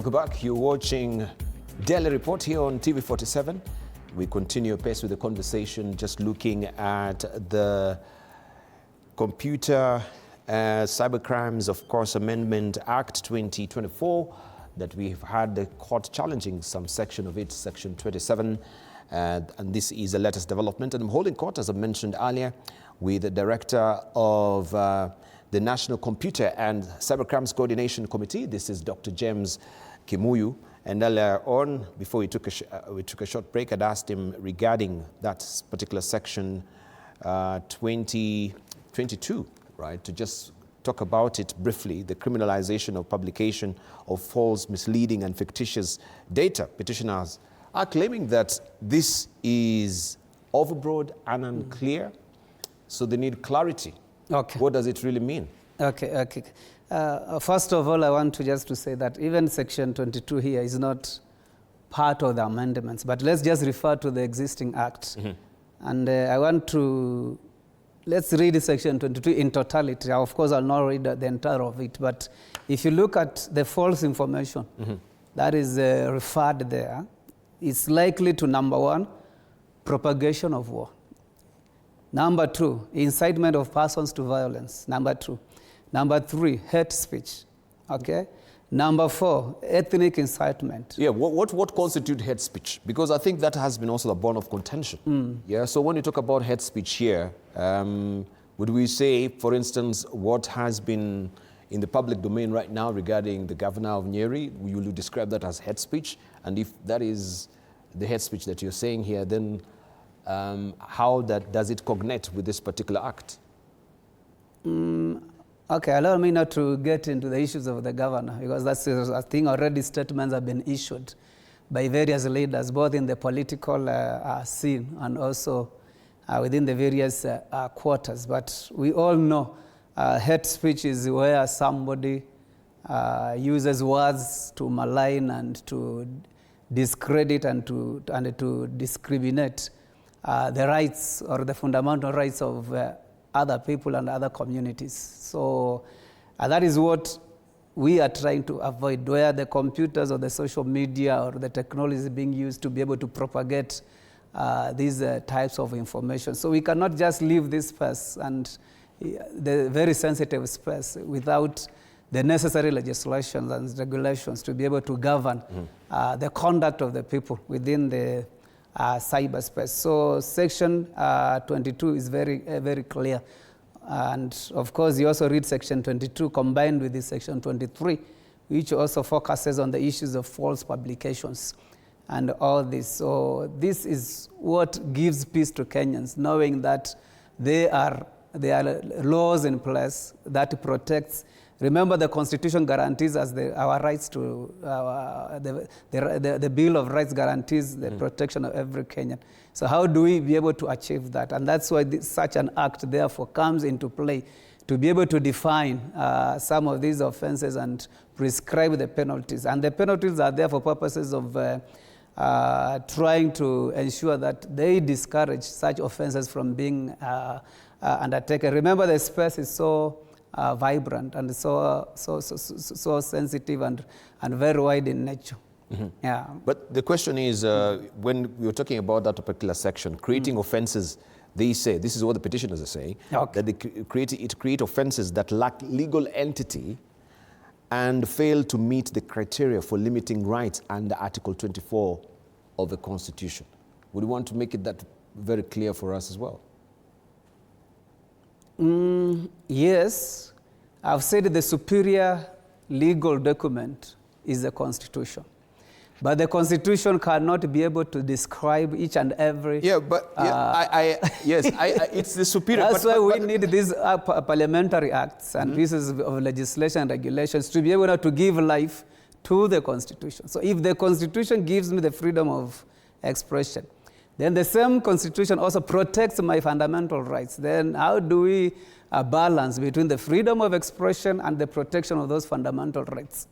Welcome back. You're watching Daily Report here on TV47. We continue pace with the conversation, just looking at the Computer Cybercrimes, of course, Amendment Act 2024 that we've had the court challenging some section of it, Section 27. And this is the latest development. And I'm holding court, as I mentioned earlier, with the director of the National Computer and Cybercrimes Coordination Committee. This is Dr. James Kimuyu. And earlier on, before we took a short break, I'd asked him regarding that particular section 2022, right, to just talk about it briefly, the criminalization of publication of false, misleading, and fictitious data. Petitioners are claiming that this is overbroad and unclear, so they need clarity. Okay. What does it really mean? Okay. First of all, I want to say that even Section 22 here is not part of the amendments, but let's just refer to the existing act. Mm-hmm. And let's read Section 22 in totality. Of course, I'll not read the entire of it, but if you look at the false information mm-hmm. that is referred there, it's likely to, number one, propagation of war. Number two, incitement of persons to violence. Number two. Number three, hate speech. Okay? Number four, ethnic incitement. Yeah, what constitutes hate speech? Because I think that has been also the bone of contention. Mm. Yeah, so when you talk about hate speech here, would we say, for instance, what has been in the public domain right now regarding the governor of Nyeri, will you describe that as hate speech? And if that is the hate speech that you're saying here, then how does it cognate with this particular act? Okay, allow me not to get into the issues of the governor, because that's, I think already statements have been issued by various leaders, both in the political scene and also within the various quarters. But we all know hate speech is where somebody uses words to malign and to discredit and to discriminate the rights or the fundamental rights of other people and other communities. So that is what we are trying to avoid, where the computers or the social media or the technology is being used to be able to propagate these types of information. So we cannot just leave this space and the very sensitive space without the necessary legislations and regulations to be able to govern the conduct of the people within the cyberspace. So Section 22 is very clear. And of course, you also read Section 22 combined with this Section 23, which also focuses on the issues of false publications and all this. So this is what gives peace to Kenyans, knowing that there are laws in place that protects. Remember, the Constitution guarantees us our rights to, the Bill of Rights guarantees the protection of every Kenyan. So how do we be able to achieve that? And that's why such an act, therefore, comes into play to be able to define some of these offenses and prescribe the penalties. And the penalties are there for purposes of trying to ensure that they discourage such offenses from being undertaken. Remember, the space is so vibrant and so sensitive and very wide in nature. Mm-hmm. Yeah. But the question is, when we were talking about that particular section, creating offenses, they say, this is what the petitioners are saying, okay, that they create offenses that lack legal entity and fail to meet the criteria for limiting rights under Article 24 of the Constitution. Would you want to make it that very clear for us as well? Yes, I've said the superior legal document is the Constitution. But the Constitution cannot be able to describe each and every... Yeah, but it's the superior... That's why we need these parliamentary acts and pieces of legislation and regulations to be able to give life to the Constitution. So if the Constitution gives me the freedom of expression, then the same Constitution also protects my fundamental rights. Then how do we balance between the freedom of expression and the protection of those fundamental rights?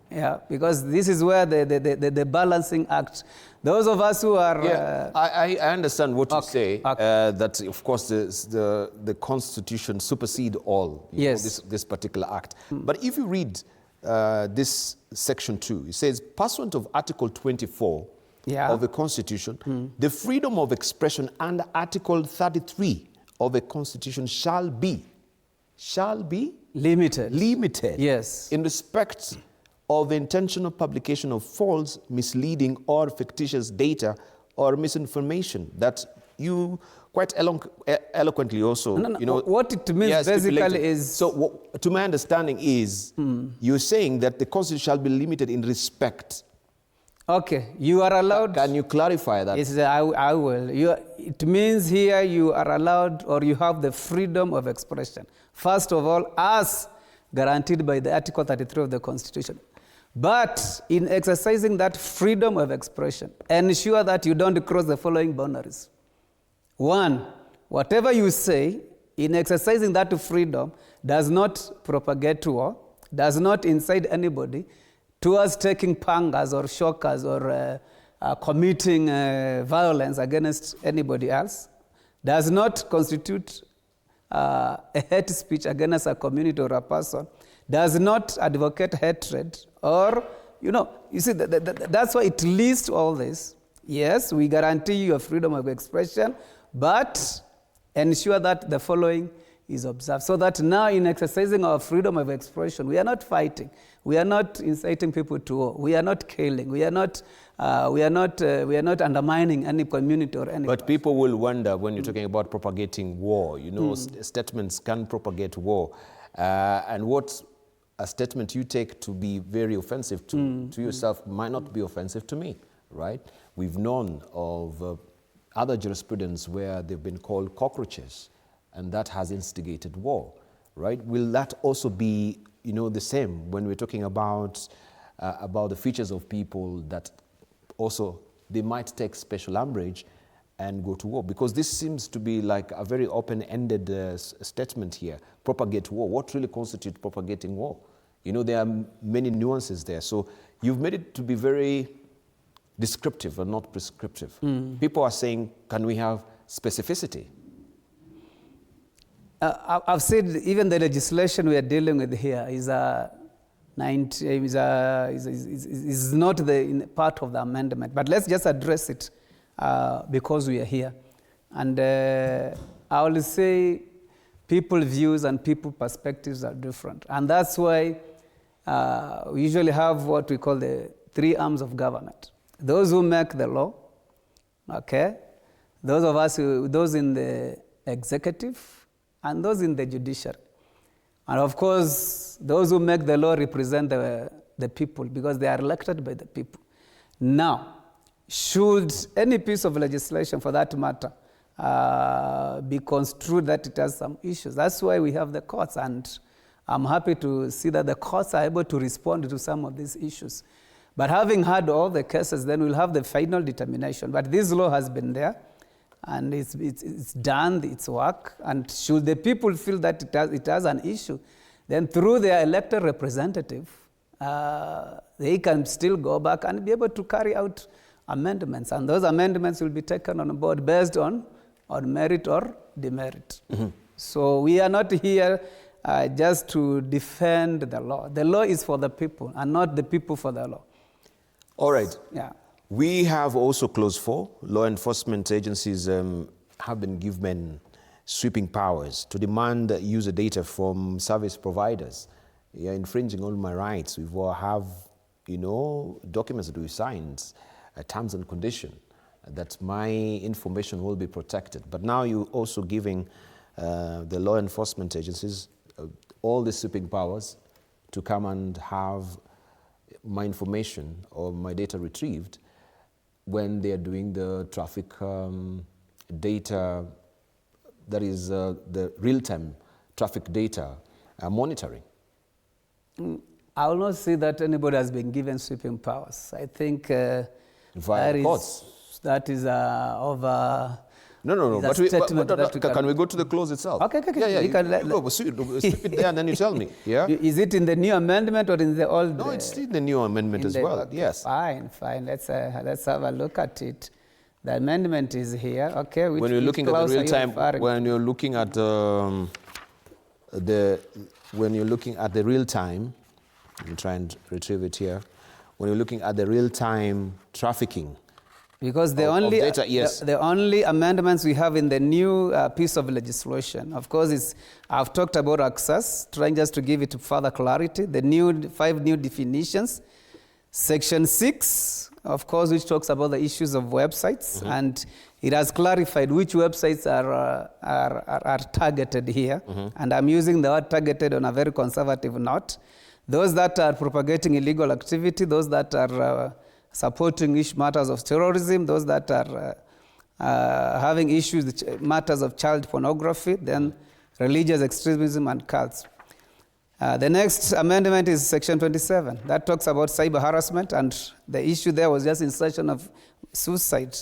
Yeah, because this is where the balancing act, those of us who are... Yeah, I understand what you say, that of course the Constitution supersedes all, yes, this particular act. But if you read this section 2. It says, pursuant of Article 24 of the Constitution, the freedom of expression and Article 33 of the Constitution shall be limited. Yes. In respect of the intentional publication of false, misleading, or fictitious data or misinformation that you quite eloquently also, what it means basically is... So to my understanding is, you're saying that the Constitution shall be limited in respect. Okay, you are allowed... Can you clarify that? Yes, I will. It means here you are allowed, or you have the freedom of expression. First of all, as guaranteed by the Article 33 of the Constitution. But in exercising that freedom of expression, ensure that you don't cross the following boundaries. One, whatever you say in exercising that freedom does not propagate war, does not incite anybody towards taking pangas or shockers or committing violence against anybody else, does not constitute a hate speech against a community or a person, does not advocate hatred, or, you see, that's why it lists all this. Yes, we guarantee you a freedom of expression, but ensure that the following is observed. So that now in exercising our freedom of expression, we are not fighting. We are not inciting people to war. We are not killing. We are not undermining any community or any. But people will wonder when you're talking about propagating war. Statements can propagate war, and what a statement you take to be very offensive to yourself might not be offensive to me, right? We've known of other jurisprudence where they've been called cockroaches, and that has instigated war, right? Will that also be, the same when we're talking about the features of people that also they might take special umbrage and go to war? Because this seems to be like a very open-ended statement here. Propagate war. What really constitutes propagating war? There are many nuances there. So you've made it to be very descriptive and not prescriptive. People are saying, can we have specificity? I've said even the legislation we are dealing with here is not the part of the amendment. But let's just address it because we are here. And I will say people views and people perspectives are different. And that's why we usually have what we call the three arms of government. Those who make the law, okay? Those in the executive, and those in the judiciary. And of course, those who make the law represent the people because they are elected by the people. Now, should any piece of legislation, for that matter, be construed that it has some issues, that's why we have the courts, and I'm happy to see that the courts are able to respond to some of these issues. But having had all the cases, then we'll have the final determination. But this law has been there, and it's done its work. And should the people feel that it has an issue, then through their elected representative, they can still go back and be able to carry out amendments. And those amendments will be taken on board based on merit or demerit. So we are not here just to defend the law. The law is for the people and not the people for the law. All right. Yeah. We have also clause 4. Law enforcement agencies have been given sweeping powers to demand user data from service providers. You're infringing all my rights. We will have, documents that we signed, terms and conditions, that my information will be protected. But now you're also giving the law enforcement agencies all the sweeping powers to come and have my information or my data retrieved when they are doing the traffic data, that is the real-time traffic data monitoring. I will not say that anybody has been given sweeping powers. I think via courts. That is over. No. But can we go to the clause itself? Okay. Yeah. Sweep it there and then you tell me. Yeah. Is it in the new amendment or in the old? No, it's in the new amendment as well. Okay, yes. Fine. Let's have a look at it. The amendment is here. Okay. When you're looking at the real time, when you're looking at the real time, Let me try and retrieve it here. When you're looking at the real-time trafficking, because the only amendments we have in the new piece of legislation, of course, is I've talked about access, trying just to give it further clarity. The 5 new definitions. Section 6, of course, which talks about the issues of websites, and it has clarified which websites are targeted here. And I'm using the word targeted on a very conservative note. Those that are propagating illegal activity, those that are supporting matters of terrorism, those that are having issues with matters of child pornography, then religious extremism and cults. The next amendment is Section 27. That talks about cyber harassment, and the issue there was just insertion of suicide.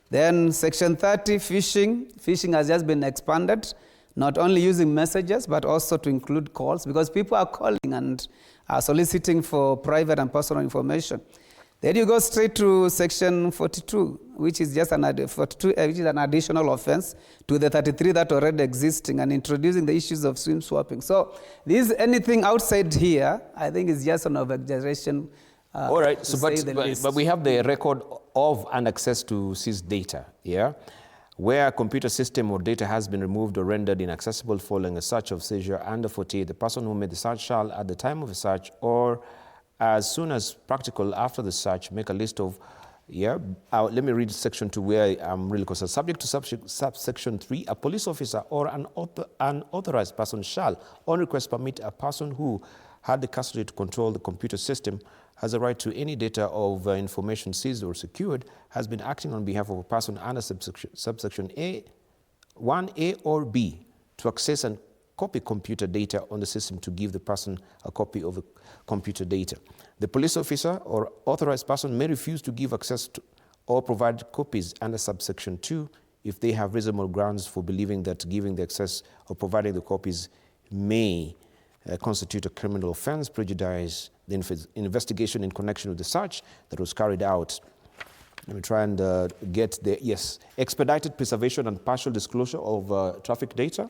Then Section 30, phishing. Phishing has just been expanded, not only using messages, but also to include calls, because people are calling and are soliciting for private and personal information. Then you go straight to Section 42, which is just an additional offense to the 33 that already existing, and introducing the issues of SIM swapping. So anything outside here, I think is just an over-exaggeration. All right, but we have the record of and access to seized data, yeah? Where a computer system or data has been removed or rendered inaccessible following a search of seizure under 48, the person who made the search shall, at the time of the search or as soon as practical after the search, make a list of, let me read Section 2 where I'm really concerned. Subject to subsection 3, a police officer or an authorized person shall, on request, permit a person who had the custody to control the computer system, has a right to any data of information seized or secured, has been acting on behalf of a person under subsection A, 1A or B, to access and copy computer data on the system, to give the person a copy of the computer data. The police officer or authorized person may refuse to give access to or provide copies under subsection 2 if they have reasonable grounds for believing that giving the access or providing the copies may constitute a criminal offense, prejudice the investigation in connection with the search that was carried out. Let me try and get the, expedited preservation and partial disclosure of traffic data,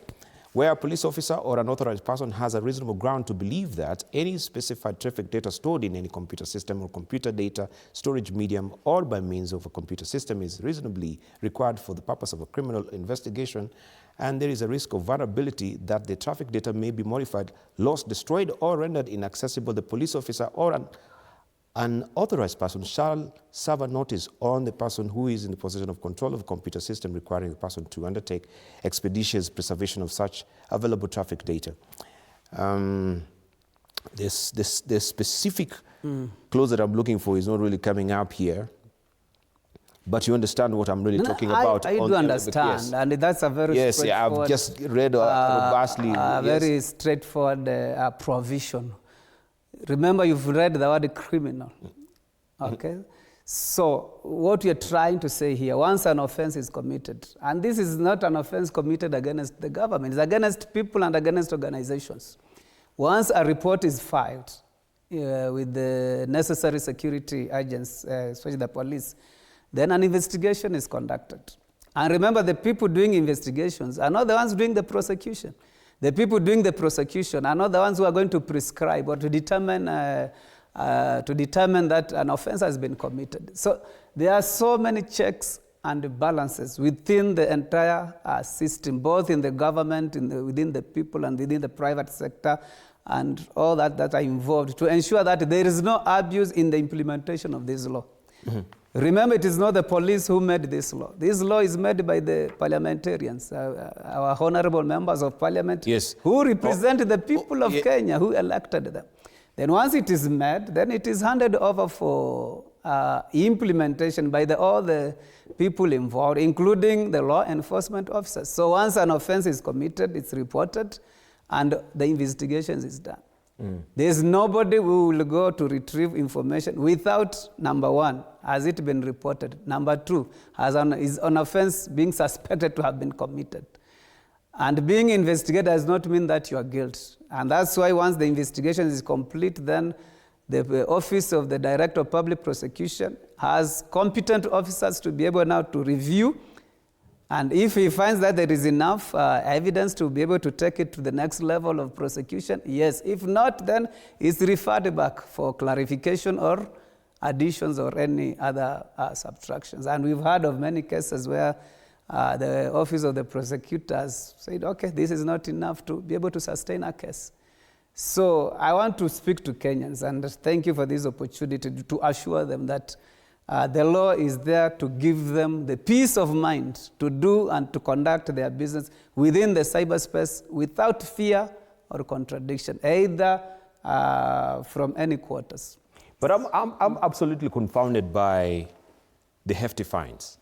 where a police officer or an authorized person has a reasonable ground to believe that any specified traffic data stored in any computer system or computer data storage medium or by means of a computer system is reasonably required for the purpose of a criminal investigation, and there is a risk of vulnerability that the traffic data may be modified, lost, destroyed, or rendered inaccessible, the police officer or an authorized person shall serve a notice on the person who is in the possession of control of a computer system, requiring the person to undertake expeditious preservation of such available traffic data. The specific clause that I'm looking for is not really coming up here, but you understand what I'm really talking about. I do understand, and that's a very straightforward, I've just read robustly. Very straightforward provision. Remember, you've read the word criminal, okay? So what you're trying to say here, once an offense is committed, and this is not an offense committed against the government, it's against people and against organizations. Once a report is filed with the necessary security agents, especially the police, then an investigation is conducted. And remember, the people doing investigations are not the ones doing the prosecution. The people doing the prosecution are not the ones who are going to prescribe or to determine that an offense has been committed. So there are so many checks and balances within the entire system, both in the government, within the people, and within the private sector, and all that are involved to ensure that there is no abuse in the implementation of this law. Remember, it is not the police who made this law. This law is made by the parliamentarians, our honorable members of parliament, who represent the people of Kenya, who elected them. Then once it is made, then it is handed over for implementation by all the people involved, including the law enforcement officers. So once an offense is committed, it's reported, and the investigation is done. There's nobody who will go to retrieve information without, number one, has it been reported? Number two, is an offense being suspected to have been committed. And being investigated does not mean that you are guilty. And that's why once the investigation is complete, then the Office of the Director of Public Prosecution has competent officers to be able now to review And if he finds that there is enough evidence to be able to take it to the next level of prosecution, yes. If not, then it's referred back for clarification or additions or any other subtractions. And we've heard of many cases where the office of the prosecutors said, okay, this is not enough to be able to sustain a case. So I want to speak to Kenyans, and thank you for this opportunity to assure them that the law is there to give them the peace of mind to do and to conduct their business within the cyberspace without fear or contradiction, either from any quarters. But I'm absolutely confounded by the hefty fines.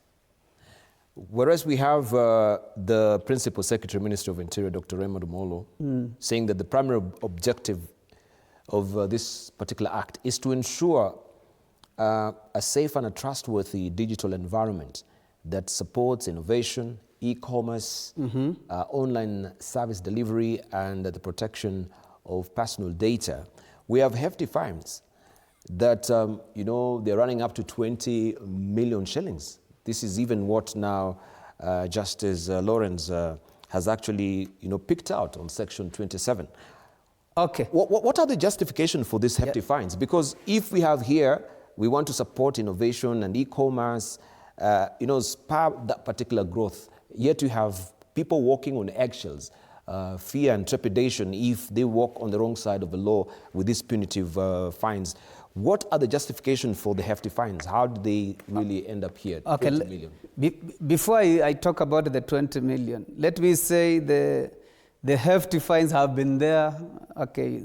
Whereas we have the Principal Secretary, Minister of Interior, Dr. Raymond Molo, saying that the primary objective of this particular act is to ensure a safe and a trustworthy digital environment that supports innovation, e-commerce, online service delivery, and the protection of personal data. We have hefty fines that, they're running up to 20 million shillings. This is even what now Justice Lawrence has actually, picked out on Section 27. Okay. What are the justifications for these hefty fines? Because if we have here, we want to support innovation and e-commerce, spur that particular growth, yet you have people walking on eggshells, fear and trepidation if they walk on the wrong side of the law with these punitive fines. What are the justifications for the hefty fines? How do they really end up here? Okay, 20 million. Before I talk about the 20 million, let me say the hefty fines have been there, okay,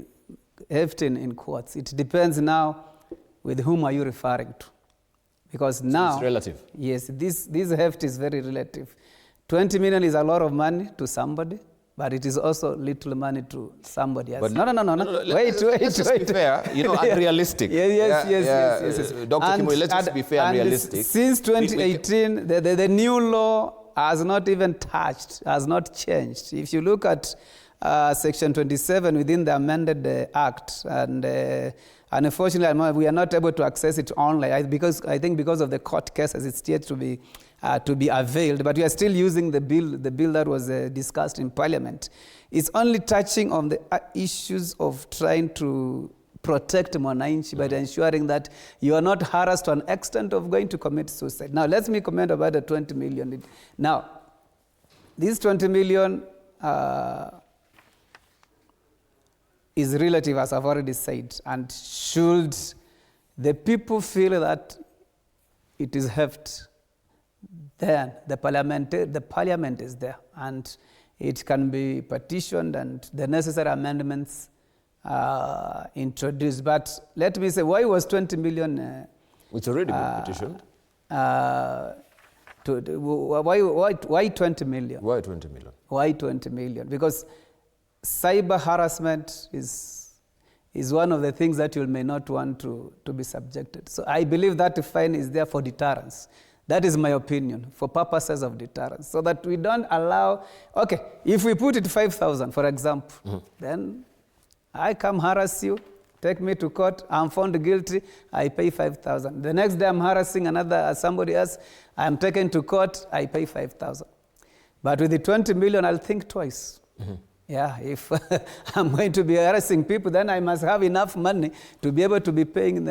hefty in quotes. It depends now with whom are you referring to. Because now... It's relative. Yes, this heft is very relative. 20 million is a lot of money to somebody, but it is also little money to somebody else. But no. Wait. Let's just be fair, and realistic. Yes. Dr. Kimuyu, let's just be fair and realistic. Since 2018, the new law has not even touched, has not changed. If you look at Section 27 within the amended Act, and unfortunately, we are not able to access it online I think because of the court cases, it's yet to be availed. But we are still using the bill that was discussed in Parliament. It's only touching on the issues of trying to protect Mwananchi by ensuring that you are not harassed to an extent of going to commit suicide. Now, let me comment about the 20 million. Now, this 20 million is relative, as I've already said, and should the people feel that it is heft, then the parliament is there, and it can be petitioned and the necessary amendments introduced. But let me say, why was 20 million... It's already been petitioned. Why 20 million? Why 20 million? Why 20 million? Because cyber harassment is one of the things that you may not want to be subjected. So I believe that fine is there for deterrence. That is my opinion, for purposes of deterrence, so that we don't allow... Okay, if we put it 5,000, for example, then I come harass you, take me to court, I'm found guilty, I pay 5,000. The next day I'm harassing somebody else, I'm taken to court, I pay 5,000. But with the 20 million, I'll think twice. Yeah, if I'm going to be harassing people, then I must have enough money to be able to be paying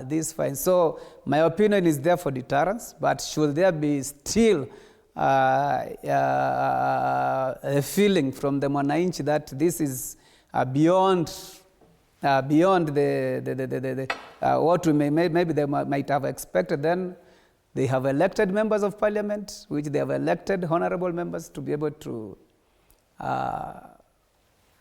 these fines. So my opinion is there for deterrence, but should there be still a feeling from the Mwananchi that this is beyond the what we maybe they might have expected, then they have elected members of parliament, which they have elected honorable members to be able to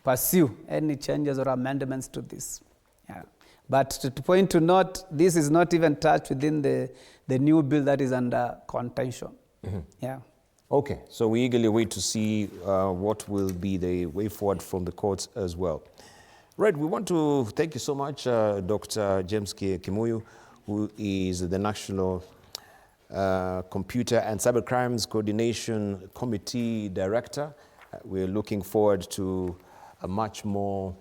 pursue any changes or amendments to this. Yeah. But to point to note, this is not even touched within the new bill that is under contention. Yeah. Okay, so we eagerly wait to see what will be the way forward from the courts as well. Right, we want to thank you so much, Dr. James Kimuyu, who is the National Computer and Cybercrimes Coordination Committee Director. We're looking forward to a much more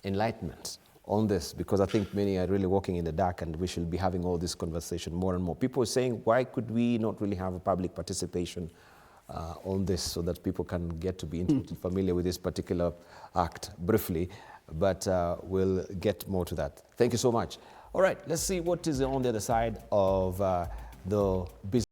enlightenment on this, because I think many are really walking in the dark, and we should be having all this conversation more and more. People are saying, why could we not really have a public participation on this so that people can get to be intimately familiar with this particular act briefly, but we'll get more to that. Thank you so much. All right, let's see what is on the other side of the business.